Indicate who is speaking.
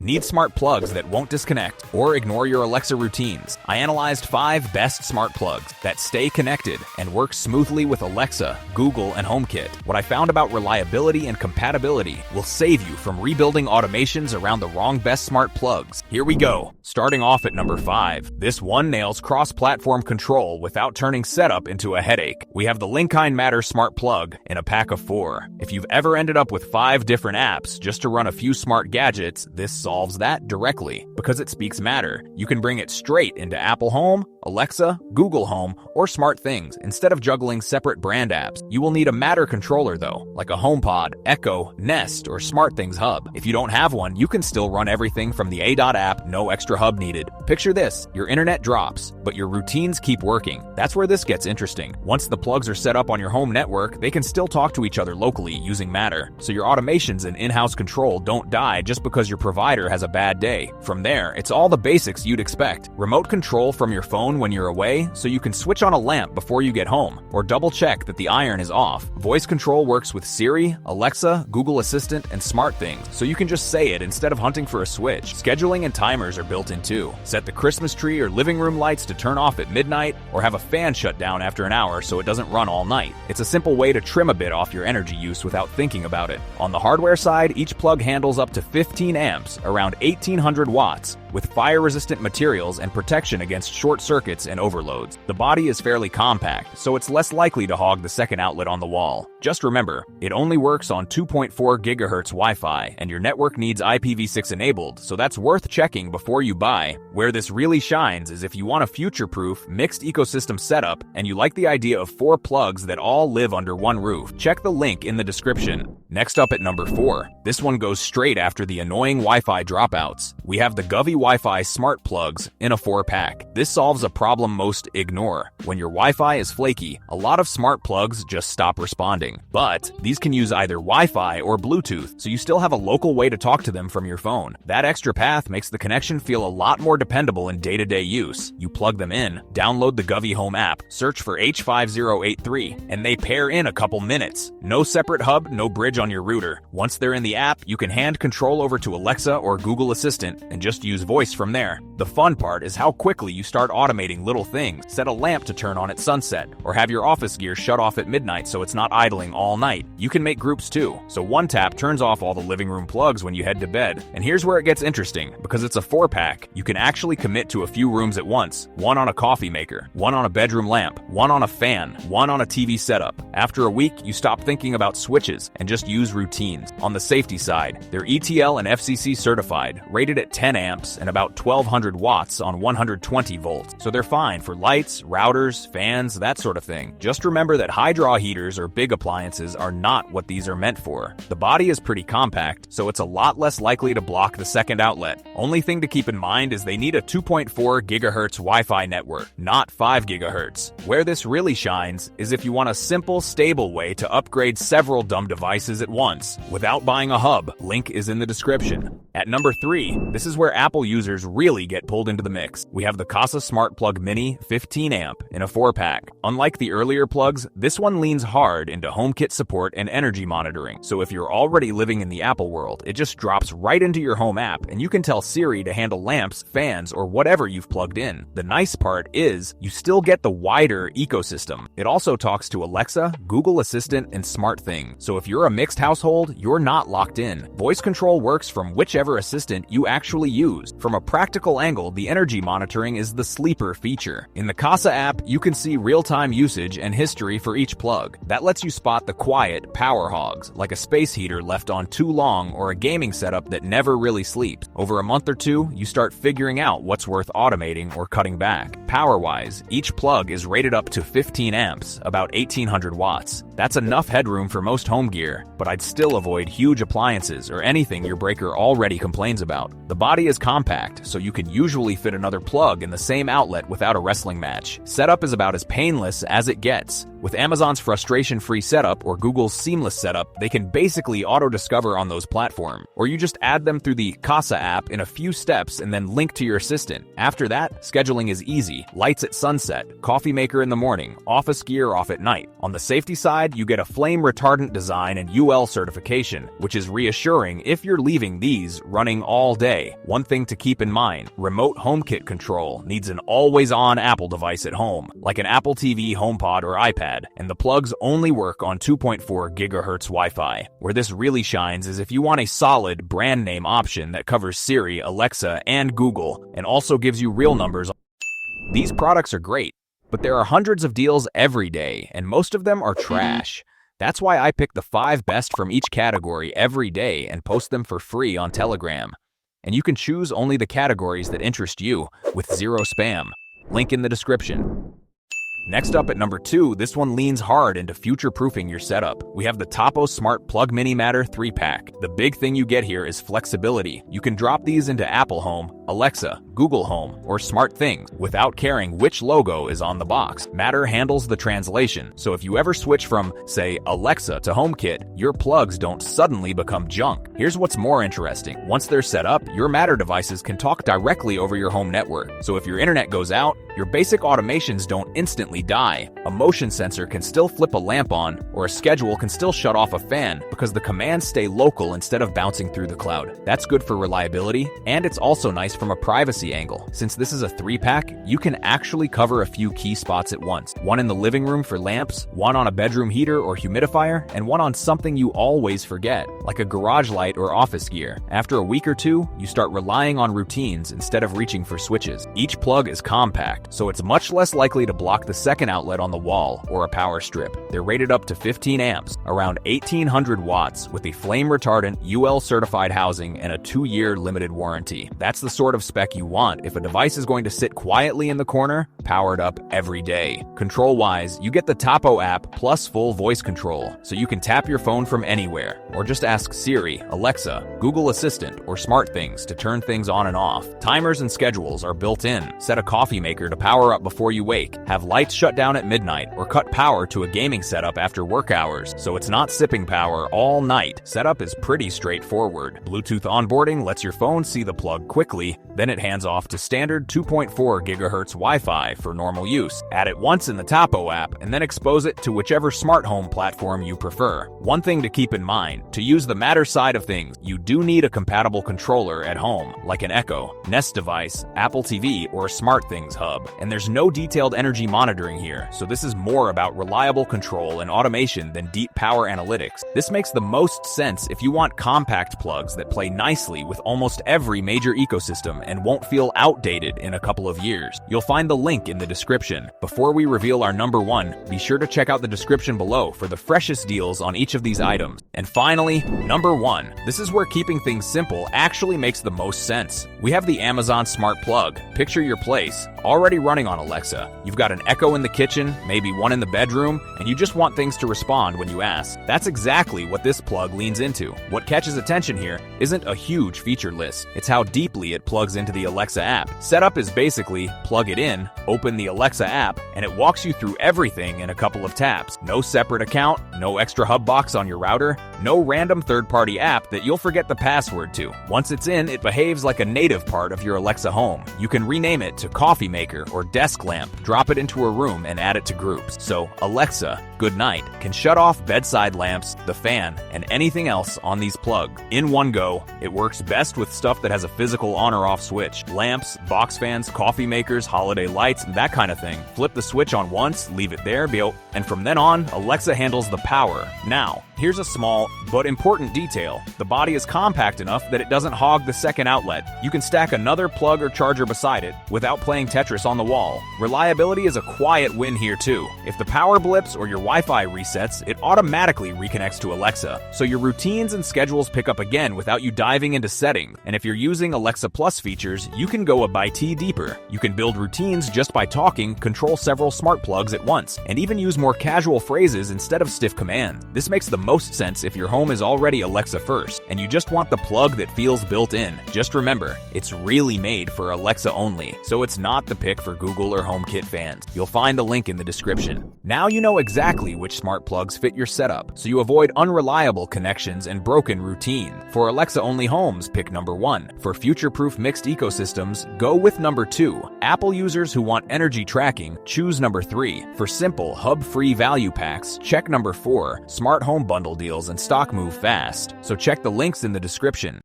Speaker 1: Need smart plugs that won't disconnect or ignore your Alexa routines? I analyzed 5 best smart plugs that stay connected and work smoothly with Alexa, Google, and HomeKit. What I found about reliability and compatibility will save you from rebuilding automations around the wrong best smart plugs. Here we go. Starting off at number 5. This one nails cross-platform control without turning setup into a headache. We have the Linkind Matter smart plug in a pack of 4. If you've ever ended up with 5 different apps just to run a few smart gadgets, this solves that directly. Because it speaks Matter, you can bring it straight into Apple Home, Alexa, Google Home, or SmartThings instead of juggling separate brand apps. You will need a Matter controller though, like a HomePod, Echo, Nest, or SmartThings hub. If you don't have one, you can still run everything from the A.Dot app, no extra hub needed. Picture this, your internet drops, but your routines keep working. That's where this gets interesting. Once the plugs are set up on your home network, they can still talk to each other locally using Matter, so your automations and in-house control don't die just because your provider has a bad day. From there, it's all the basics you'd expect. Remote control from your phone when you're away, so you can switch on a lamp before you get home, or double check that the iron is off. Voice control works with Siri, Alexa, Google Assistant, and SmartThings, so you can just say it instead of hunting for a switch. Scheduling and timers are built in too. Set the Christmas tree or living room lights to turn off at midnight, or have a fan shut down after an hour so it doesn't run all night. It's a simple way to trim a bit off your energy use without thinking about it. On the hardware side, each plug handles up to 15 amps, around 1800 watts, with fire-resistant materials and protection against short circuits and overloads. The body is fairly compact, so it's less likely to hog the second outlet on the wall. Just remember, it only works on 2.4 GHz Wi-Fi, and your network needs IPv6 enabled, so that's worth checking before you buy. Where this really shines is if you want a future-proof, mixed ecosystem setup, and you like the idea of 4 plugs that all live under one roof. Check the link in the description. Next up at number 4. This one goes straight after the annoying Wi-Fi dropouts. We have the Govee Wi-Fi smart plugs in a 4-pack. This solves a problem most ignore. When your Wi-Fi is flaky, a lot of smart plugs just stop responding. But these can use either Wi-Fi or Bluetooth, so you still have a local way to talk to them from your phone. That extra path makes the connection feel a lot more dependable in day-to-day use. You plug them in, download the Govee Home app, search for H5083, and they pair in a couple minutes. No separate hub, no bridge on your router. Once they're in the app, you can hand control over to Alexa or Google Assistant and just use voice from there. The fun part is how quickly you start automating little things. Set a lamp to turn on at sunset, or have your office gear shut off at midnight so it's not idling all night. You can make groups too, so one tap turns off all the living room plugs when you head to bed. And here's where it gets interesting. Because it's a 4-pack, you can actually commit to a few rooms at once. One on a coffee maker, one on a bedroom lamp, one on a fan, one on a TV setup. After a week, you stop thinking about switches and just use routines. On the safety side, they're ETL and FCC certified, rated at 10 amps and about 1200 watts on 120 volts. So they're fine for lights, routers, fans, that sort of thing. Just remember that high draw heaters or big appliances are not what these are meant for. The body is pretty compact, so it's a lot less likely to block the second outlet. Only thing to keep in mind is they need a 2.4 GHz Wi-Fi network, not 5 GHz. Where this really shines is if you want a simple, stable way to upgrade several dumb devices at once without buying a hub. Link is in the description. At number 3, this is where Apple users really get pulled into the mix. We have the Kasa Smart Plug Mini 15 amp in a 4-pack. Unlike the earlier plugs, this one leans hard into HomeKit support and energy monitoring. So if you're already living in the Apple world, it just drops right into your home app and you can tell Siri to handle lamps, fans, or whatever you've plugged in. The nice part is you still get the wider ecosystem. It also talks to Alexa, Google Assistant, and SmartThings. So if you're a mixed household, you're not locked in. Voice control works from whichever assistant you actually use. From a practical angle, the energy monitoring is the sleeper feature. In the Kasa app, you can see real-time usage and history for each plug. That lets you spot the quiet power hogs, like a space heater left on too long or a gaming setup that never really sleeps. Over a month or two, you start figuring out what's worth automating or cutting back. Power-wise, each plug is rated up to 15 amps, about 1800 watts. That's enough headroom for most home gear, but I'd still avoid huge appliances or anything your breaker already complains about. The body is compact, so you can usually fit another plug in the same outlet without a wrestling match. Setup is about as painless as it gets. With Amazon's frustration-free setup or Google's seamless setup, they can basically auto-discover on those platforms. Or you just add them through the Kasa app in a few steps and then link to your assistant. After that, scheduling is easy. Lights at sunset, coffee maker in the morning, office gear off at night. On the safety side, you get a flame-retardant design and UL certification, which is reassuring if you're leaving these running all day. way. One thing to keep in mind, remote HomeKit control needs an always-on Apple device at home, like an Apple TV, HomePod, or iPad, and the plugs only work on 2.4 GHz Wi-Fi. Where this really shines is if you want a solid, brand-name option that covers Siri, Alexa, and Google, and also gives you real numbers. These products are great, but there are hundreds of deals every day, and most of them are trash. That's why I pick the 5 best from each category every day and post them for free on Telegram. And you can choose only the categories that interest you, with zero spam. Link in the description. Next up at number 2, this one leans hard into future-proofing your setup. We have the Tapo Smart Plug Mini Matter 3-pack. The big thing you get here is flexibility. You can drop these into Apple Home, Alexa, Google Home, or Smart Things without caring which logo is on the box. Matter handles the translation, so if you ever switch from, say, Alexa to HomeKit, your plugs don't suddenly become junk. Here's what's more interesting. Once they're set up, your Matter devices can talk directly over your home network. So if your internet goes out, your basic automations don't instantly die. A motion sensor can still flip a lamp on, or a schedule can still shut off a fan because the commands stay local instead of bouncing through the cloud. That's good for reliability, and it's also nice from a privacy angle. Since this is a 3-pack, you can actually cover a few key spots at once. One in the living room for lamps, one on a bedroom heater or humidifier, and one on something you always forget, like a garage light or office gear. After a week or two, you start relying on routines instead of reaching for switches. Each plug is compact, so it's much less likely to block the second outlet on the wall or a power strip. They're rated up to 15 amps, around 1800 watts, with a flame retardant, UL certified housing, and a 2-year limited warranty. That's the sort of spec you want if a device is going to sit quietly in the corner, powered up every day. Control-wise, you get the Tapo app plus full voice control, so you can tap your phone from anywhere, or just ask Siri, Alexa, Google Assistant, or Smart Things to turn things on and off. Timers and schedules are built in. Set a coffee maker to power up before you wake, have lights shut down at midnight, or cut power to a gaming setup after work hours, so it's not sipping power all night. Setup is pretty straightforward. Bluetooth onboarding lets your phone see the plug quickly, then it hands off to standard 2.4 GHz Wi-Fi for normal use. Add it once in the Tapo app, and then expose it to whichever smart home platform you prefer. One thing to keep in mind, to use the Matter side of things, you do need a compatible controller at home, like an Echo, Nest device, Apple TV, or a Smart Things hub. And there's no detailed energy monitoring here, so this is more about reliable control and automation than deep power analytics. This makes the most sense if you want compact plugs that play nicely with almost every major ecosystem and won't feel outdated in a couple of years. You'll find the link in the description. Before we reveal our number 1, be sure to check out the description below for the freshest deals on each of these items. And finally, number 1. This is where keeping things simple actually makes the most sense. We have the Amazon Smart Plug. Picture your place, already running on Alexa. You've got an Echo in the kitchen, maybe one in the bedroom, and you just want things to respond when you ask. That's exactly what this plug leans into. What catches attention here isn't a huge feature list, it's how deeply it plugs into the Alexa app. Setup is basically plug it in, open the Alexa app, and it walks you through everything in a couple of taps. No separate account, no extra hub box on your router, no random third-party app that you'll forget the password to. Once it's in, it behaves like a native part of your Alexa home. You can rename it to Coffee Maker or Desk Lamp, drop it into a room, and add it to groups. So Alexa, good night, can shut off bedside lamps, the fan, and anything else on these plugs in one go. It works best with stuff that has a physical on or off switch. Lamps, box fans, coffee makers, holiday lights, that kind of thing. Flip the switch on once, leave it there, and from then on, Alexa handles the power. Now, here's a small but important detail. The body is compact enough that it doesn't hog the second outlet. You can stack another plug or charger beside it without playing Tetris on the wall. Reliability is a quiet win here too. If the power blips or your Wi-Fi resets, it automatically reconnects to Alexa, so your routines and schedules pick up again without you diving into settings. And if you're using Alexa Plus features, you can go a bit deeper. You can build routines just by talking, control several smart plugs at once, and even use more casual phrases instead of stiff commands. This makes the most sense if your home is already Alexa first, and you just want the plug that feels built in. Just remember, it's really made for Alexa only, so it's not the pick for Google or HomeKit fans. You'll find the link in the description. Now you know exactly which smart plugs fit your setup, so you avoid unreliable connections and broken routine. For Alexa-only homes, pick number 1. For future-proof mixed ecosystems, go with number 2. Apple users who want energy tracking, choose number 3. For simple, hub-free value packs, check number 4. Smart home bundle deals and stock move fast, so check the links in the description.